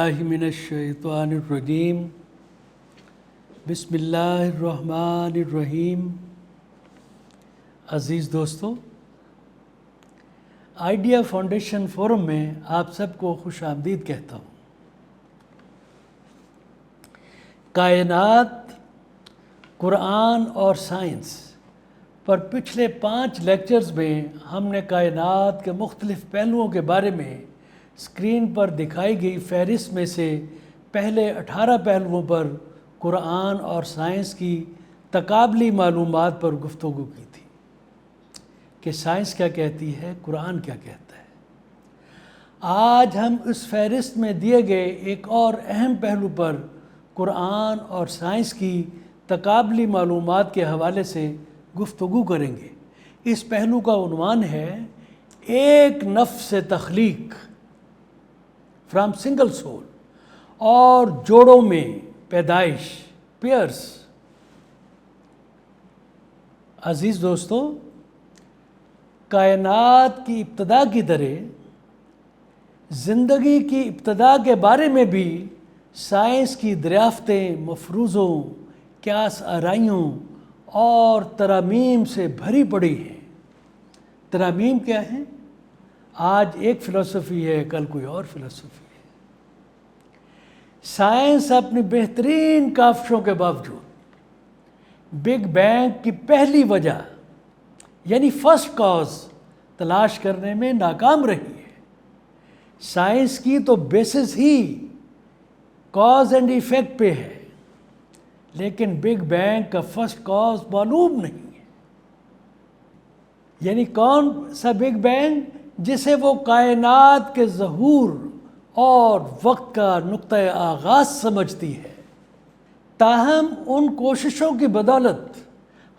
باللہ من الشیطان الرجیم بسم اللہ الرحمن الرحیم۔ عزیز دوستو، آئیڈیا فاؤنڈیشن فورم میں آپ سب کو خوش آمدید کہتا ہوں۔ کائنات، قرآن اور سائنس پر پچھلے 5 لیکچرز میں ہم نے کائنات کے مختلف پہلوؤں کے بارے میں اسکرین پر دکھائی گئی فہرست میں سے پہلے 18 پہلوؤں پر قرآن اور سائنس کی تقابلی معلومات پر گفتگو کی تھی کہ سائنس کیا کہتی ہے، قرآن کیا کہتا ہے۔ آج ہم اس فہرست میں دیے گئے ایک اور اہم پہلو پر قرآن اور سائنس کی تقابلی معلومات کے حوالے سے گفتگو کریں گے۔ اس پہلو کا عنوان ہے ایک نفس تخلیق فرام سنگل سول، اور جوڑوں میں پیدائش، پیئرس۔ عزیز دوستو، کائنات کی ابتدا کی طرح زندگی کی ابتدا کے بارے میں بھی سائنس کی دریافتیں مفروضوں، قیاس آرائیوں اور ترامیم سے بھری پڑی ہیں۔ ترامیم کیا ہیں؟ آج ایک فلسفی ہے، کل کوئی اور فلسفی ہے۔ سائنس اپنی بہترین کاوشوں کے باوجود بگ بینگ کی پہلی وجہ یعنی فرسٹ کاز تلاش کرنے میں ناکام رہی ہے۔ سائنس کی تو بیسس ہی کاز اینڈ ایفیکٹ پہ ہے، لیکن بگ بینگ کا فرسٹ کاز معلوم نہیں ہے۔ یعنی کون سا بگ بینگ؟ جسے وہ کائنات کے ظہور اور وقت کا نقطہ آغاز سمجھتی ہے۔ تاہم ان کوششوں کی بدولت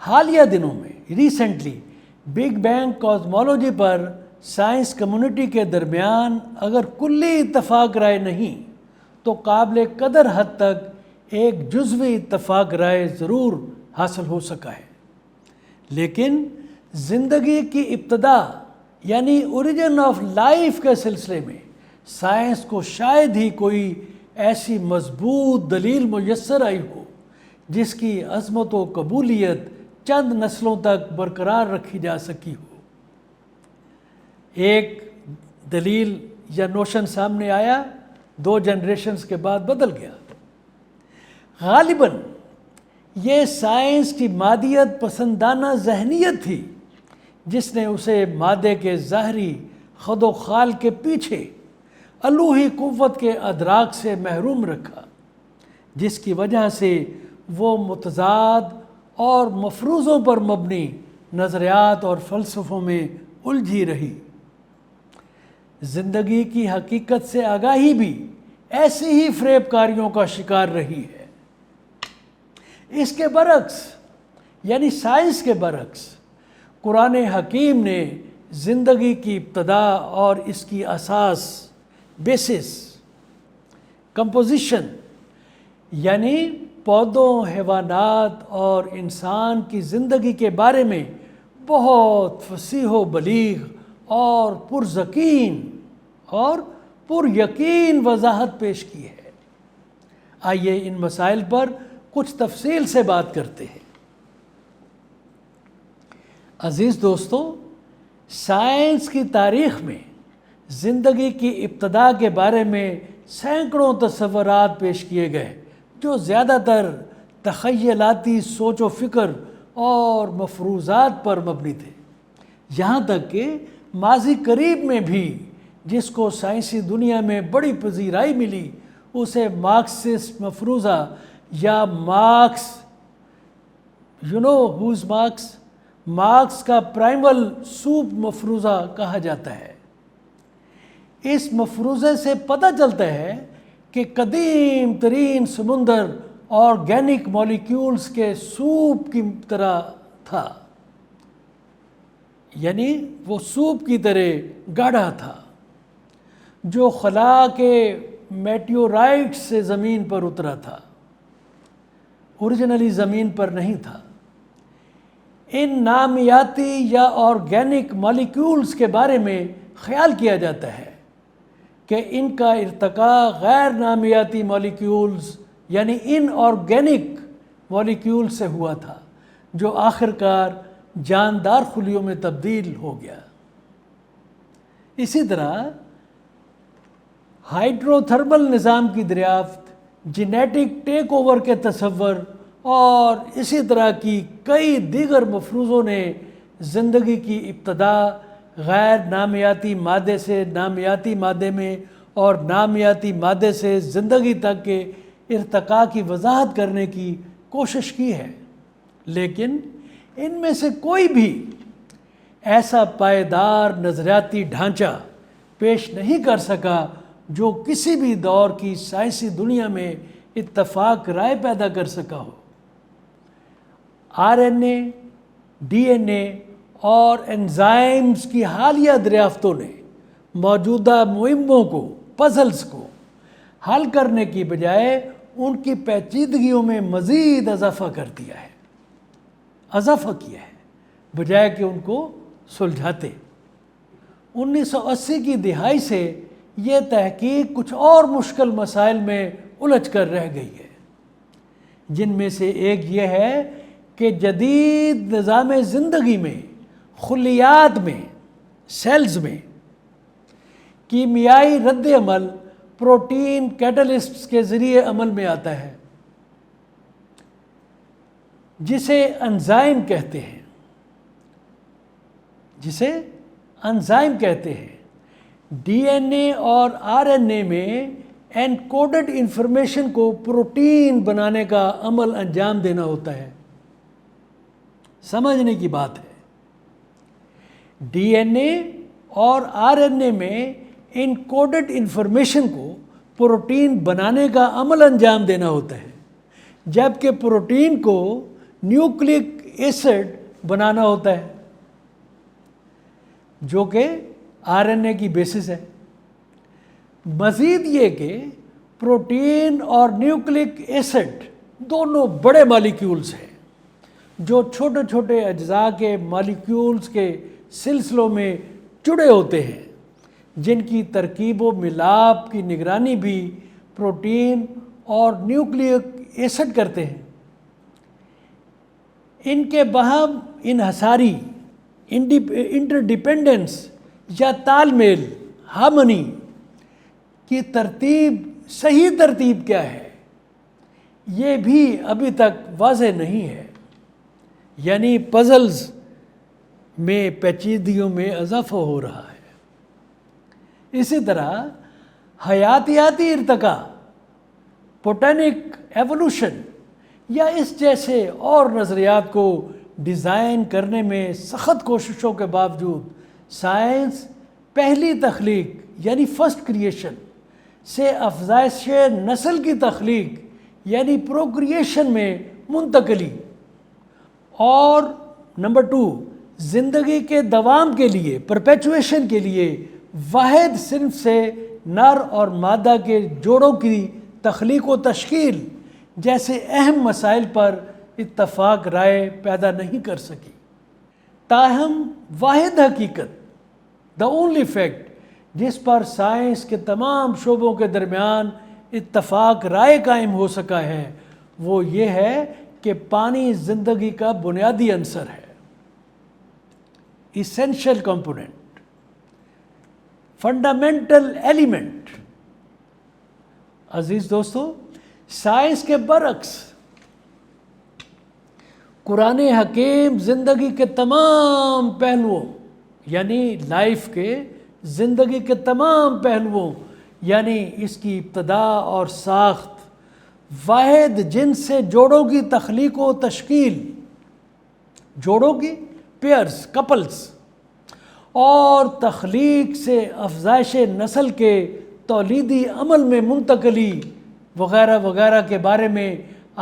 حالیہ دنوں میں ریسنٹلی بگ بینگ کازمولوجی پر سائنس کمیونٹی کے درمیان اگر کلی اتفاق رائے نہیں تو قابل قدر حد تک ایک جزوی اتفاق رائے ضرور حاصل ہو سکا ہے۔ لیکن زندگی کی ابتدا یعنی اوریجن آف لائف کے سلسلے میں سائنس کو شاید ہی کوئی ایسی مضبوط دلیل میسر آئی ہو جس کی عظمت و قبولیت چند نسلوں تک برقرار رکھی جا سکی ہو۔ ایک دلیل یا نوشن سامنے آیا، 2 جنریشنز کے بعد بدل گیا۔ غالباً یہ سائنس کی مادیت پسندانہ ذہنیت تھی جس نے اسے مادے کے ظاہری خد و خال کے پیچھے الوہی قوت کے ادراک سے محروم رکھا، جس کی وجہ سے وہ متضاد اور مفروضوں پر مبنی نظریات اور فلسفوں میں الجھی رہی۔ زندگی کی حقیقت سے آگاہی بھی ایسی ہی فریب کاریوں کا شکار رہی ہے۔ اس کے برعکس یعنی سائنس کے برعکس قرآن حکیم نے زندگی کی ابتدا اور اس کی اساس، بیسس، کمپوزیشن یعنی پودوں، حیوانات اور انسان کی زندگی کے بارے میں بہت فصیح و بلیغ اور پر یقین وضاحت پیش کی ہے۔ آئیے ان مسائل پر کچھ تفصیل سے بات کرتے ہیں۔ عزیز دوستو، سائنس کی تاریخ میں زندگی کی ابتدا کے بارے میں سینکڑوں تصورات پیش کیے گئے جو زیادہ تر تخیلاتی سوچ و فکر اور مفروضات پر مبنی تھے۔ یہاں تک کہ ماضی قریب میں بھی جس کو سائنسی دنیا میں بڑی پذیرائی ملی اسے مارکسسٹ مفروضہ یا مارکس کا پرائمل سوپ مفروضہ کہا جاتا ہے۔ اس مفروضے سے پتہ چلتا ہے کہ قدیم ترین سمندر آرگینک مالیکیولز کے سوپ کی طرح تھا، یعنی وہ سوپ کی طرح گاڑھا تھا جو خلا کے میٹیورائٹ سے زمین پر اترا تھا، اوریجنلی زمین پر نہیں تھا۔ ان نامیاتی یا آرگینک مالیکیولز کے بارے میں خیال کیا جاتا ہے کہ ان کا ارتقاء غیر نامیاتی مالیکیولز یعنی ان آرگینک مالیکیول سے ہوا تھا، جو آخر کار جاندار خلیوں میں تبدیل ہو گیا۔ اسی طرح ہائیڈرو تھرمل نظام کی دریافت، جینیٹک ٹیک اوور کے تصور اور اسی طرح کی کئی دیگر مفروضوں نے زندگی کی ابتدا غیر نامیاتی مادے سے نامیاتی مادے میں اور نامیاتی مادے سے زندگی تک کے ارتقاء کی وضاحت کرنے کی کوشش کی ہے، لیکن ان میں سے کوئی بھی ایسا پائیدار نظریاتی ڈھانچہ پیش نہیں کر سکا جو کسی بھی دور کی سائنسی دنیا میں اتفاق رائے پیدا کر سکا ہو۔ R N A, D N A اور انزائمز کی حالیہ دریافتوں نے موجودہ مہموں کو، پزلز کو حل کرنے کی بجائے ان کی پیچیدگیوں میں مزید اضافہ کر دیا ہے، اضافہ کیا ہے بجائے کہ ان کو سلجھاتے۔ 1980 کی دہائی سے یہ تحقیق کچھ اور مشکل مسائل میں الجھ کر رہ گئی ہے، جن میں سے ایک یہ ہے کہ جدید نظام زندگی میں خلیات میں، سیلز میں کیمیائی رد عمل پروٹین کیٹلسٹس کے ذریعے عمل میں آتا ہے، جسے انزائم کہتے ہیں، ڈی این اے اور آر این اے میں انکوڈڈ انفارمیشن کو پروٹین بنانے کا عمل انجام دینا ہوتا ہے۔ سمجھنے کی بات ہے، ڈی این اے اور آر این اے میں انکوڈڈ انفارمیشن کو پروٹین بنانے کا عمل انجام دینا ہوتا ہے، جبکہ پروٹین کو نیوکلک ایسڈ بنانا ہوتا ہے، جو کہ آر این اے کی بیسس ہے۔ مزید یہ کہ پروٹین اور نیوکلک ایسڈ دونوں بڑے مالیکیولز ہیں جو چھوٹے چھوٹے اجزاء کے مالیکیولز کے سلسلوں میں جڑے ہوتے ہیں، جن کی ترکیب و ملاپ کی نگرانی بھی پروٹین اور نیوکلک ایسڈ کرتے ہیں۔ ان کے باہم انحصاری انٹرڈیپینڈنس یا تال میل، ہارمنی کی صحیح ترتیب کیا ہے، یہ بھی ابھی تک واضح نہیں ہے، یعنی پزلز میں پیچیدگیوں میں اضافہ ہو رہا ہے۔ اسی طرح حیاتیاتی ارتقاء، بوٹینک ایوولوشن یا اس جیسے اور نظریات کو ڈیزائن کرنے میں سخت کوششوں کے باوجود سائنس پہلی تخلیق یعنی فرسٹ کریشن سے افزائش نسل کی تخلیق یعنی پروکریشن میں منتقلی اور نمبر 2 زندگی کے دوام کے لیے پرپیچویشن کے لیے واحد صنف سے نر اور مادہ کے جوڑوں کی تخلیق و تشکیل جیسے اہم مسائل پر اتفاق رائے پیدا نہیں کر سکی۔ تاہم واحد حقیقت، the only fact جس پر سائنس کے تمام شعبوں کے درمیان اتفاق رائے قائم ہو سکا ہے، وہ یہ ہے کہ پانی زندگی کا بنیادی عنصر ہے، essential component، فنڈامنٹل ایلیمنٹ۔ عزیز دوستو، سائنس کے برعکس قرآن حکیم زندگی کے تمام پہلوؤں یعنی لائف کے زندگی کے تمام پہلوؤں یعنی اس کی ابتدا اور ساخت، واحد جنس سے جوڑوں کی تخلیق و تشکیل، جوڑوں کی پیئرز، کپلز، اور تخلیق سے افزائش نسل کے تولیدی عمل میں منتقلی وغیرہ وغیرہ کے بارے میں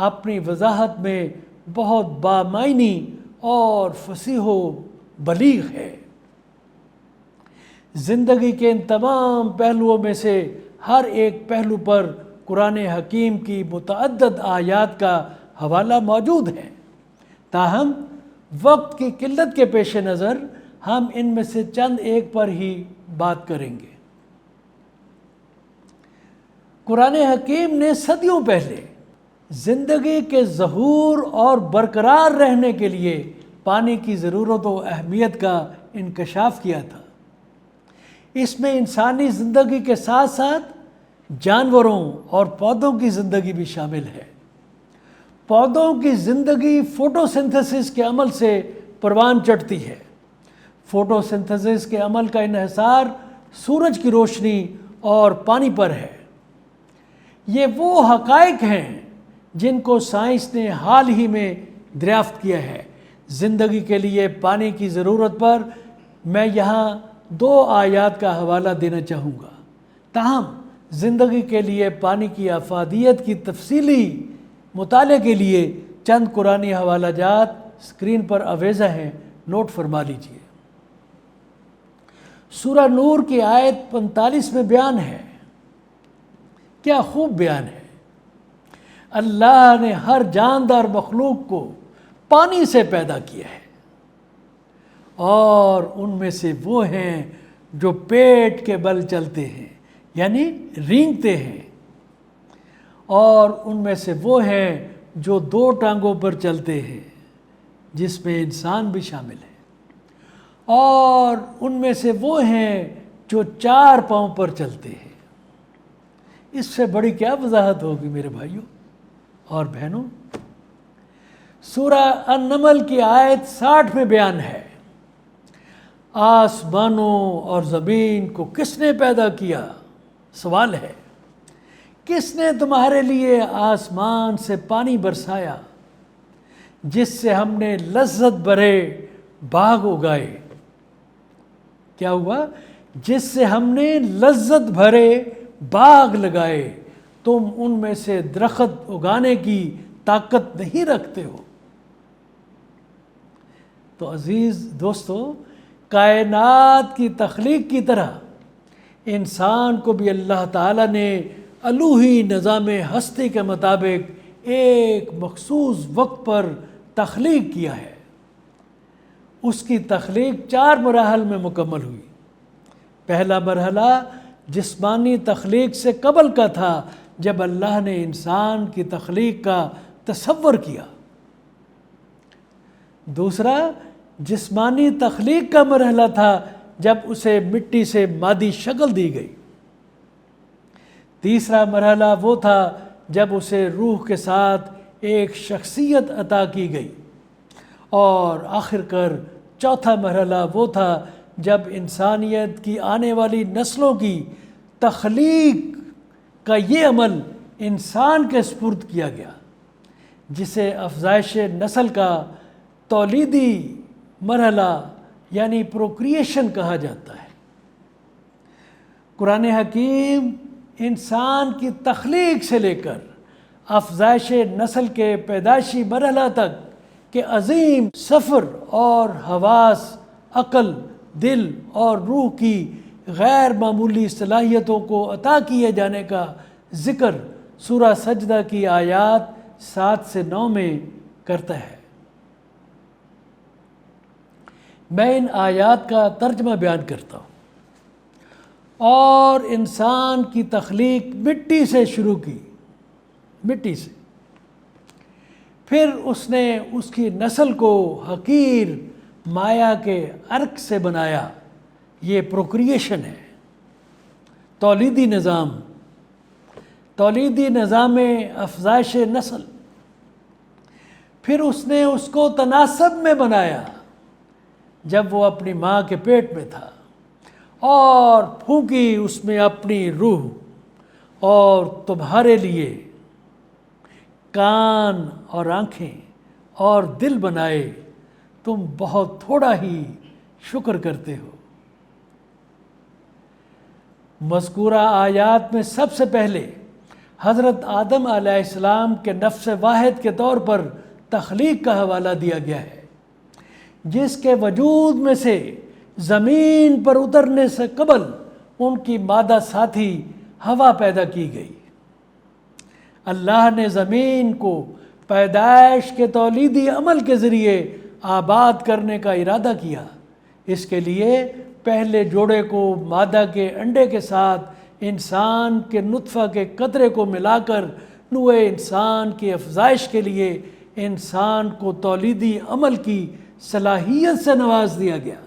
اپنی وضاحت میں بہت بامعنی اور فصیح و بلیغ ہے۔ زندگی کے ان تمام پہلوؤں میں سے ہر ایک پہلو پر قرآن حکیم کی متعدد آیات کا حوالہ موجود ہے، تاہم وقت کی قلت کے پیش نظر ہم ان میں سے چند ایک پر ہی بات کریں گے۔ قرآن حکیم نے صدیوں پہلے زندگی کے ظہور اور برقرار رہنے کے لیے پانی کی ضرورت و اہمیت کا انکشاف کیا تھا۔ اس میں انسانی زندگی کے ساتھ ساتھ جانوروں اور پودوں کی زندگی بھی شامل ہے۔ پودوں کی زندگی فوٹو سنتھسس کے عمل سے پروان چڑھتی ہے۔ فوٹو سنتھسس کے عمل کا انحصار سورج کی روشنی اور پانی پر ہے۔ یہ وہ حقائق ہیں جن کو سائنس نے حال ہی میں دریافت کیا ہے۔ زندگی کے لیے پانی کی ضرورت پر میں یہاں 2 آیات کا حوالہ دینا چاہوں گا۔ تاہم زندگی کے لیے پانی کی افادیت کی تفصیلی مطالعے کے لیے چند قرآنی حوالہ جات اسکرین پر آویزہ ہیں، نوٹ فرما لیجیے۔ سورہ نور کی آیت 45 میں بیان ہے، کیا خوب بیان ہے۔ اللہ نے ہر جاندار مخلوق کو پانی سے پیدا کیا ہے، اور ان میں سے وہ ہیں جو پیٹ کے بل چلتے ہیں، یعنی رینگتے ہیں، اور ان میں سے وہ ہیں جو 2 ٹانگوں پر چلتے ہیں، جس میں انسان بھی شامل ہے، اور ان میں سے وہ ہیں جو 4 پاؤں پر چلتے ہیں۔ اس سے بڑی کیا وضاحت ہوگی میرے بھائیوں اور بہنوں۔ سورہ النمل کی آیت 60 میں بیان ہے، آسمانوں اور زمین کو کس نے پیدا کیا؟ سوال ہے، کس نے تمہارے لیے آسمان سے پانی برسایا جس سے ہم نے لذت بھرے باغ اگائے؟ کیا ہوا؟ جس سے ہم نے لذت بھرے باغ لگائے، تم ان میں سے درخت اگانے کی طاقت نہیں رکھتے ہو۔ تو عزیز دوستو، کائنات کی تخلیق کی طرح انسان کو بھی اللہ تعالیٰ نے الوہی نظام ہستی کے مطابق ایک مخصوص وقت پر تخلیق کیا ہے۔ اس کی تخلیق 4 مراحل میں مکمل ہوئی۔ پہلا مرحلہ جسمانی تخلیق سے قبل کا تھا، جب اللہ نے انسان کی تخلیق کا تصور کیا۔ دوسرا جسمانی تخلیق کا مرحلہ تھا، جب اسے مٹی سے مادی شکل دی گئی۔ تیسرا مرحلہ وہ تھا جب اسے روح کے ساتھ ایک شخصیت عطا کی گئی، اور آخر کر چوتھا مرحلہ وہ تھا جب انسانیت کی آنے والی نسلوں کی تخلیق کا یہ عمل انسان کے سپرد کیا گیا، جسے افزائش نسل کا تولیدی مرحلہ یعنی پروکریشن کہا جاتا ہے۔ قرآن حکیم انسان کی تخلیق سے لے کر افزائش نسل کے پیدائشی مرحلہ تک کے عظیم سفر اور حواس، عقل، دل اور روح کی غیر معمولی صلاحیتوں کو عطا کیے جانے کا ذکر سورہ سجدہ کی آیات 7 سے 9 میں کرتا ہے۔ میں ان آیات کا ترجمہ بیان کرتا ہوں۔ اور انسان کی تخلیق مٹی سے شروع کی، مٹی سے، پھر اس نے اس کی نسل کو حقیر مایا کے عرق سے بنایا۔ یہ پروکریشن ہے، تولیدی نظام افزائش نسل۔ پھر اس نے اس کو تناسب میں بنایا جب وہ اپنی ماں کے پیٹ میں تھا، اور پھونکی اس میں اپنی روح، اور تمہارے لیے کان اور آنکھیں اور دل بنائے، تم بہت تھوڑا ہی شکر کرتے ہو۔ مذکورہ آیات میں سب سے پہلے حضرت آدم علیہ السلام کے نفس واحد کے طور پر تخلیق کا حوالہ دیا گیا ہے، جس کے وجود میں سے زمین پر اترنے سے قبل ان کی مادہ ساتھی ہوا پیدا کی گئی۔ اللہ نے زمین کو پیدائش کے تولیدی عمل کے ذریعے آباد کرنے کا ارادہ کیا۔ اس کے لیے پہلے جوڑے کو مادہ کے انڈے کے ساتھ انسان کے نطفہ کے قطرے کو ملا کر نوع انسان کی افزائش کے لیے انسان کو تولیدی عمل کی صلاحیت سے نواز دیا گیا۔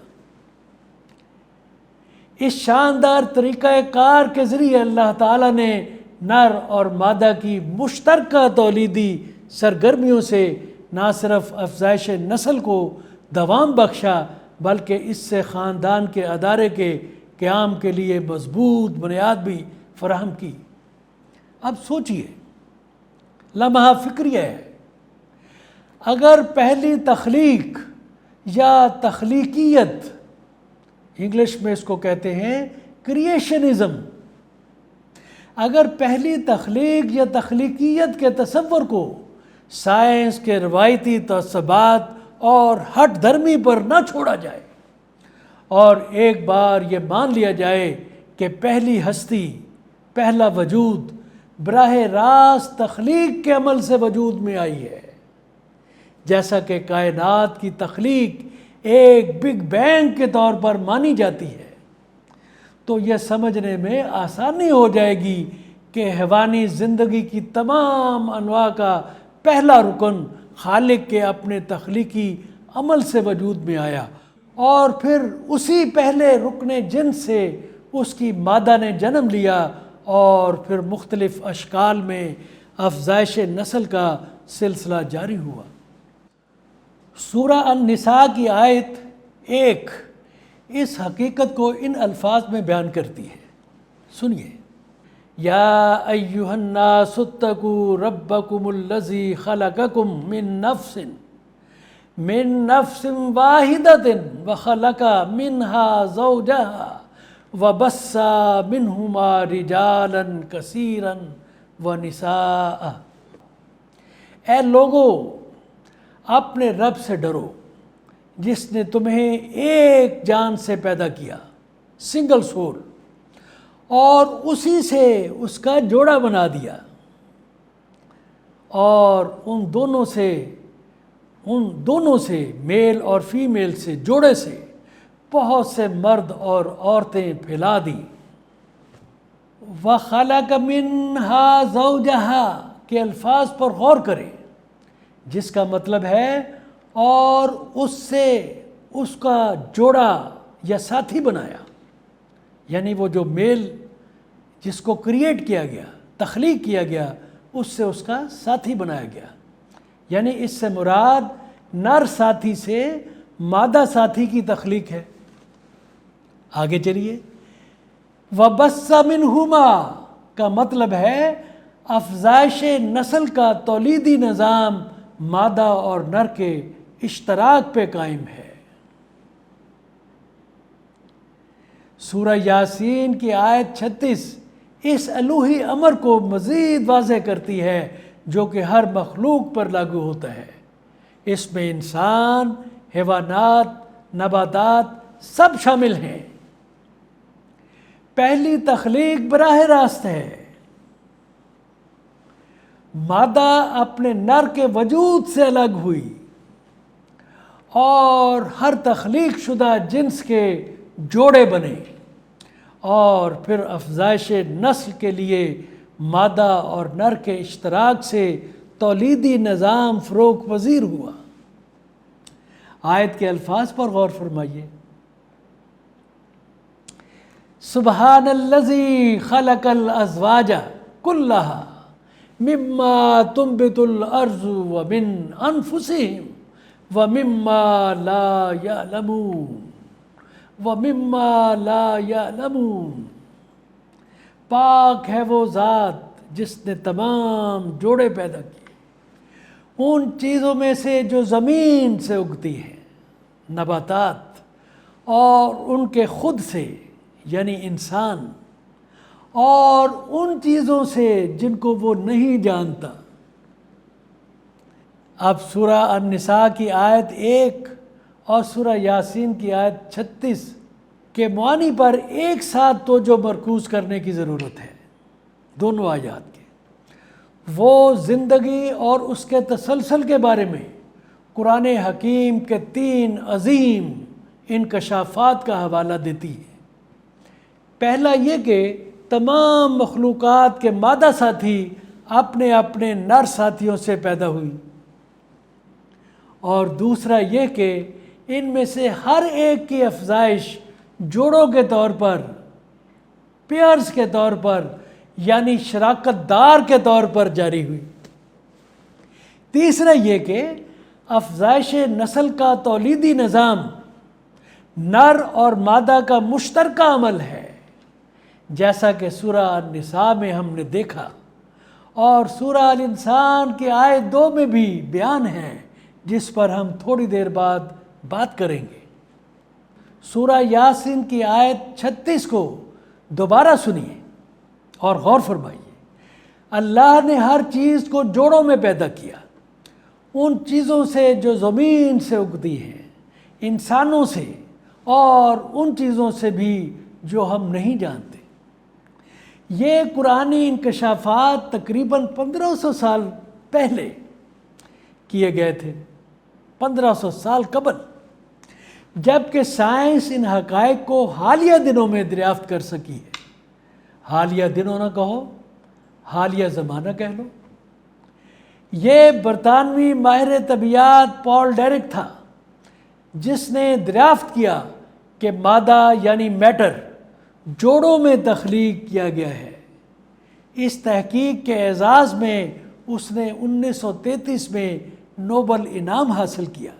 اس شاندار طریقہ کار کے ذریعے اللہ تعالیٰ نے نر اور مادہ کی مشترکہ تولیدی سرگرمیوں سے نہ صرف افزائش نسل کو دوام بخشا بلکہ اس سے خاندان کے ادارے کے قیام کے لیے مضبوط بنیاد بھی فراہم کی۔ اب سوچئے، لمحہ فکریہ ہے، اگر پہلی تخلیق یا تخلیقیت، انگلش میں اس کو کہتے ہیں کریشنزم، اگر پہلی تخلیق یا تخلیقیت کے تصور کو سائنس کے روایتی تعصبات اور ہٹ دھرمی پر نہ چھوڑا جائے اور ایک بار یہ مان لیا جائے کہ پہلی ہستی، پہلا وجود براہ راست تخلیق کے عمل سے وجود میں آئی ہے، جیسا کہ کائنات کی تخلیق ایک بگ بینگ کے طور پر مانی جاتی ہے، تو یہ سمجھنے میں آسانی ہو جائے گی کہ حیوانی زندگی کی تمام انواع کا پہلا رکن خالق کے اپنے تخلیقی عمل سے وجود میں آیا، اور پھر اسی پہلے رکن جنس سے اس کی مادہ نے جنم لیا، اور پھر مختلف اشکال میں افزائش نسل کا سلسلہ جاری ہوا۔ سورہ النساء کی آیت 1 اس حقیقت کو ان الفاظ میں بیان کرتی ہے، سنیے: یا ایھا الناس اتقوا ربکم الذی خلقکم من نفس واحدۃ وخلق منها زوجها وبث منہما رجالا کثیرا ونساء۔ اے لوگو، اپنے رب سے ڈرو جس نے تمہیں ایک جان سے پیدا کیا، سنگل سول، اور اسی سے اس کا جوڑا بنا دیا، اور ان دونوں سے میل اور فیمیل سے، جوڑے سے بہت سے مرد اور عورتیں پھیلا دی۔ وَخَلَقَ مِنْهَا زَوْجَهَا کے الفاظ پر غور کریں، جس کا مطلب ہے اور اس سے اس کا جوڑا یا ساتھی بنایا، یعنی وہ جو میل جس کو کریٹ کیا گیا، تخلیق کیا گیا، اس سے اس کا ساتھی بنایا گیا، یعنی اس سے مراد نر ساتھی سے مادہ ساتھی کی تخلیق ہے۔ آگے چلیے، وَبَثَّ مِنْهُمَا کا مطلب ہے افزائش نسل کا تولیدی نظام مادہ اور نر کے اشتراک پہ قائم ہے۔ سورہ یاسین کی آیت 36 اس الوہی امر کو مزید واضح کرتی ہے جو کہ ہر مخلوق پر لاگو ہوتا ہے۔ اس میں انسان، حیوانات، نباتات سب شامل ہیں۔ پہلی تخلیق براہ راست ہے، مادہ اپنے نر کے وجود سے الگ ہوئی، اور ہر تخلیق شدہ جنس کے جوڑے بنے، اور پھر افزائش نسل کے لیے مادہ اور نر کے اشتراک سے تولیدی نظام فروغ پذیر ہوا۔ آیت کے الفاظ پر غور فرمائیے: سبحان الذی خلق الازواج کلھا مما تنبت الارض ومن انفسہم ومما لا یعلمون۔ پاک ہے وہ ذات جس نے تمام جوڑے پیدا کیے ان چیزوں میں سے جو زمین سے اگتی ہیں، نباتات، اور ان کے خود سے یعنی انسان، اور ان چیزوں سے جن کو وہ نہیں جانتا۔ اب سورہ النساء کی آیت 1 اور سورہ یاسین کی آیت 36 کے معانی پر ایک ساتھ توجہ مرکوز کرنے کی ضرورت ہے، دونوں آیات کے۔ وہ زندگی اور اس کے تسلسل کے بارے میں قرآن حکیم کے 3 عظیم انکشافات کا حوالہ دیتی ہے۔ پہلا یہ کہ تمام مخلوقات کے مادہ ساتھی اپنے اپنے نر ساتھیوں سے پیدا ہوئی، اور دوسرا یہ کہ ان میں سے ہر ایک کی افزائش جوڑوں کے طور پر، پیئرز کے طور پر، یعنی شراکت دار کے طور پر جاری ہوئی۔ تیسرا یہ کہ افزائش نسل کا تولیدی نظام نر اور مادہ کا مشترکہ عمل ہے، جیسا کہ سورہ النساء میں ہم نے دیکھا، اور سورہ الانسان کی آیت 2 میں بھی بیان ہے، جس پر ہم تھوڑی دیر بعد بات کریں گے۔ سورہ یاسین کی آیت 36 کو دوبارہ سنیے اور غور فرمائیے۔ اللہ نے ہر چیز کو جوڑوں میں پیدا کیا، ان چیزوں سے جو زمین سے اگتی ہیں، انسانوں سے، اور ان چیزوں سے بھی جو ہم نہیں جانتے۔ یہ قرآنی انکشافات تقریباً 1500 سال پہلے کیے گئے تھے، 1500 سال قبل، جبکہ سائنس ان حقائق کو حالیہ دنوں میں دریافت کر سکی ہے۔ حالیہ دنوں نہ کہو، حالیہ زمانہ کہہ لو۔ یہ برطانوی ماہر طبیعیات پال ڈیرک تھا جس نے دریافت کیا کہ مادہ یعنی میٹر جوڑوں میں تخلیق کیا گیا ہے۔ اس تحقیق کے اعزاز میں اس نے 1933 میں نوبل انعام حاصل کیا۔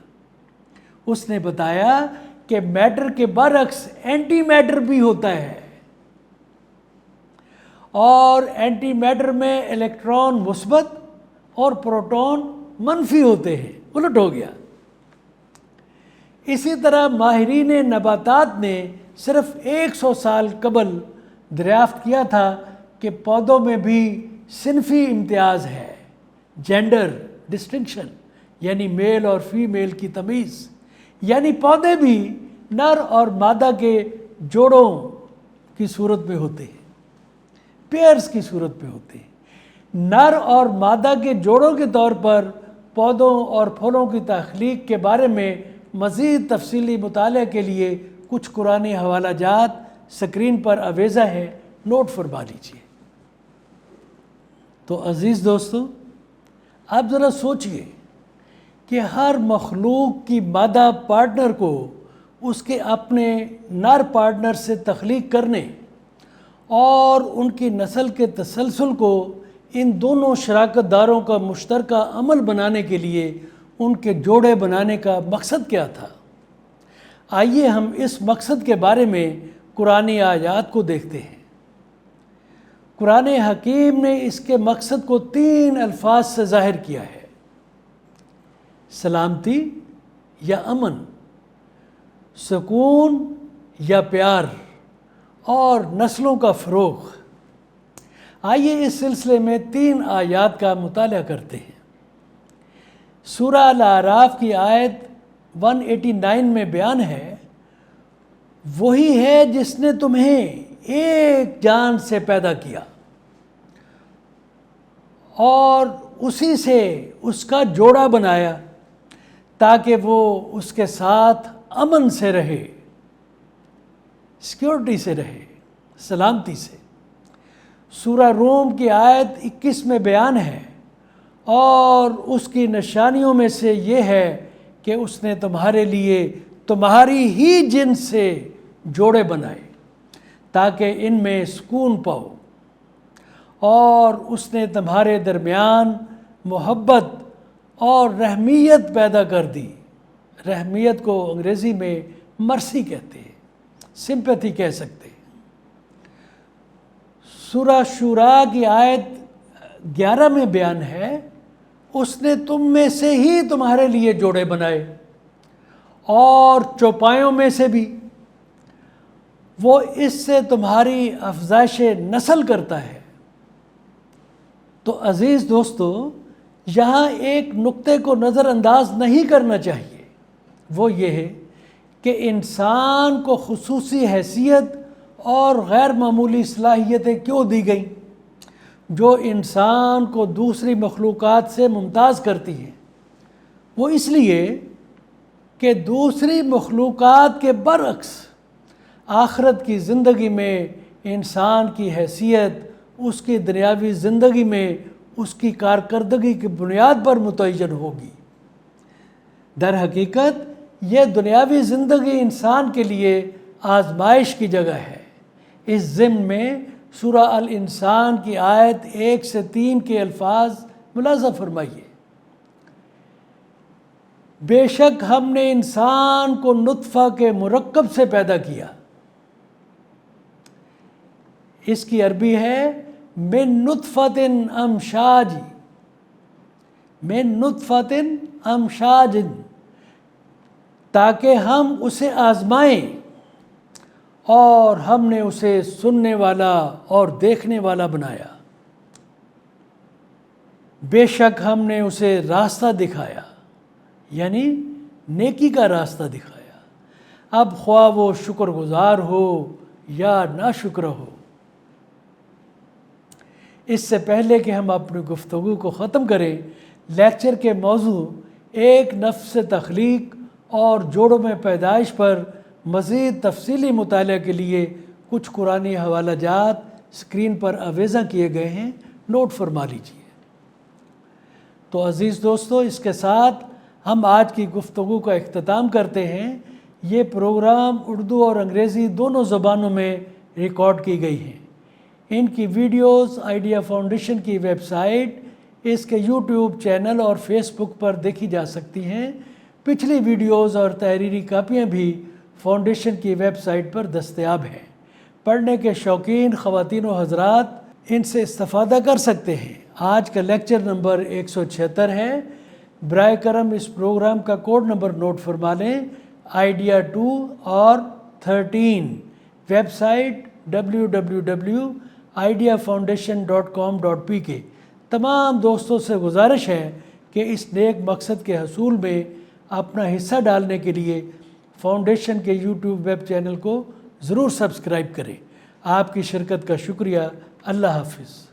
اس نے بتایا کہ میٹر کے برعکس اینٹی میٹر بھی ہوتا ہے، اور اینٹی میٹر میں الیکٹران مثبت اور پروٹون منفی ہوتے ہیں، الٹ ہو گیا۔ اسی طرح ماہرین نباتات نے صرف 100 سال قبل دریافت کیا تھا کہ پودوں میں بھی صنفی امتیاز ہے، جینڈر ڈسٹنکشن، یعنی میل اور فیمیل کی تمیز، یعنی پودے بھی نر اور مادہ کے جوڑوں کی صورت میں ہوتے ہیں، پیئرز کی صورت میں ہوتے ہیں۔ نر اور مادہ کے جوڑوں کے طور پر پودوں اور پھلوں کی تخلیق کے بارے میں مزید تفصیلی مطالعہ کے لیے کچھ قرآنی حوالہ جات سکرین پر آویزہ ہے، نوٹ فرما لیجیے۔ تو عزیز دوستو، آپ ذرا سوچئے کہ ہر مخلوق کی مادہ پارٹنر کو اس کے اپنے نر پارٹنر سے تخلیق کرنے اور ان کی نسل کے تسلسل کو ان دونوں شراکت داروں کا مشترکہ عمل بنانے کے لیے ان کے جوڑے بنانے کا مقصد کیا تھا؟ آئیے ہم اس مقصد کے بارے میں قرآنی آیات کو دیکھتے ہیں۔ قرآن حکیم نے اس کے مقصد کو 3 الفاظ سے ظاہر کیا ہے: سلامتی یا امن، سکون یا پیار، اور نسلوں کا فروغ۔ آئیے اس سلسلے میں 3 آیات کا مطالعہ کرتے ہیں۔ سورہ الاعراف کی آیت 189 میں بیان ہے، وہی ہے جس نے تمہیں ایک جان سے پیدا کیا اور اسی سے اس کا جوڑا بنایا تاکہ وہ اس کے ساتھ امن سے رہے، سیکیورٹی سے رہے، سلامتی سے۔ سورہ روم کی آیت 21 میں بیان ہے، اور اس کی نشانیوں میں سے یہ ہے کہ اس نے تمہارے لیے تمہاری ہی جنس سے جوڑے بنائے تاکہ ان میں سکون پاؤ، اور اس نے تمہارے درمیان محبت اور رحمیت پیدا کر دی۔ رحمیت کو انگریزی میں مرسی کہتے ہیں، سمپیتھی کہہ سکتے ہیں۔ سورہ شورا کی آیت 11 میں بیان ہے، اس نے تم میں سے ہی تمہارے لیے جوڑے بنائے، اور چوپایوں میں سے بھی، وہ اس سے تمہاری افزائش نسل کرتا ہے۔ تو عزیز دوستو، یہاں ایک نقطے کو نظر انداز نہیں کرنا چاہیے، وہ یہ ہے کہ انسان کو خصوصی حیثیت اور غیر معمولی صلاحیتیں کیوں دی گئیں جو انسان کو دوسری مخلوقات سے ممتاز کرتی ہیں۔ وہ اس لیے کہ دوسری مخلوقات کے برعکس آخرت کی زندگی میں انسان کی حیثیت اس کی دنیاوی زندگی میں اس کی کارکردگی کی بنیاد پر متعین ہوگی۔ در حقیقت یہ دنیاوی زندگی انسان کے لیے آزمائش کی جگہ ہے۔ اس ضمن میں سورہ الانسان کی آیت 1 سے 3 کے الفاظ ملاحظہ فرمائیے۔ بے شک ہم نے انسان کو نطفہ کے مرکب سے پیدا کیا۔ اس کی عربی ہے من نطفۃ امشاج، من نطفۃ امشاج، تاکہ ہم اسے آزمائیں، اور ہم نے اسے سننے والا اور دیکھنے والا بنایا۔ بے شک ہم نے اسے راستہ دکھایا، یعنی نیکی کا راستہ دکھایا۔ اب خواہ وہ شکر گزار ہو یا ناشکر ہو۔ اس سے پہلے کہ ہم اپنی گفتگو کو ختم کریں، لیکچر کے موضوع ایک نفس تخلیق اور جوڑوں میں پیدائش پر مزید تفصیلی مطالعہ کے لیے کچھ قرآنی حوالہ جات اسکرین پر آویزاں کیے گئے ہیں، نوٹ فرما لیجیے۔ تو عزیز دوستو، اس کے ساتھ ہم آج کی گفتگو کا اختتام کرتے ہیں۔ یہ پروگرام اردو اور انگریزی دونوں زبانوں میں ریکارڈ کی گئی ہیں۔ ان کی ویڈیوز آئیڈیا فاؤنڈیشن کی ویب سائٹ، اس کے یوٹیوب چینل اور فیس بک پر دیکھی جا سکتی ہیں۔ پچھلی ویڈیوز اور تحریری کاپیاں بھی فاؤنڈیشن کی ویب سائٹ پر دستیاب ہیں۔ پڑھنے کے شوقین خواتین و حضرات ان سے استفادہ کر سکتے ہیں۔ آج کا لیکچر نمبر 176 ہے۔ برائے کرم اس پروگرام کا کوڈ نمبر نوٹ فرما لیں، آئیڈیا 2 اور 13۔ Website www.ideafoundation.com.pk۔ تمام دوستوں سے گزارش ہے کہ اس نیک مقصد کے حصول میں اپنا حصہ ڈالنے کے لیے فاؤنڈیشن کے یوٹیوب ویب چینل کو ضرور سبسکرائب کریں۔ آپ کی شرکت کا شکریہ۔ اللہ حافظ۔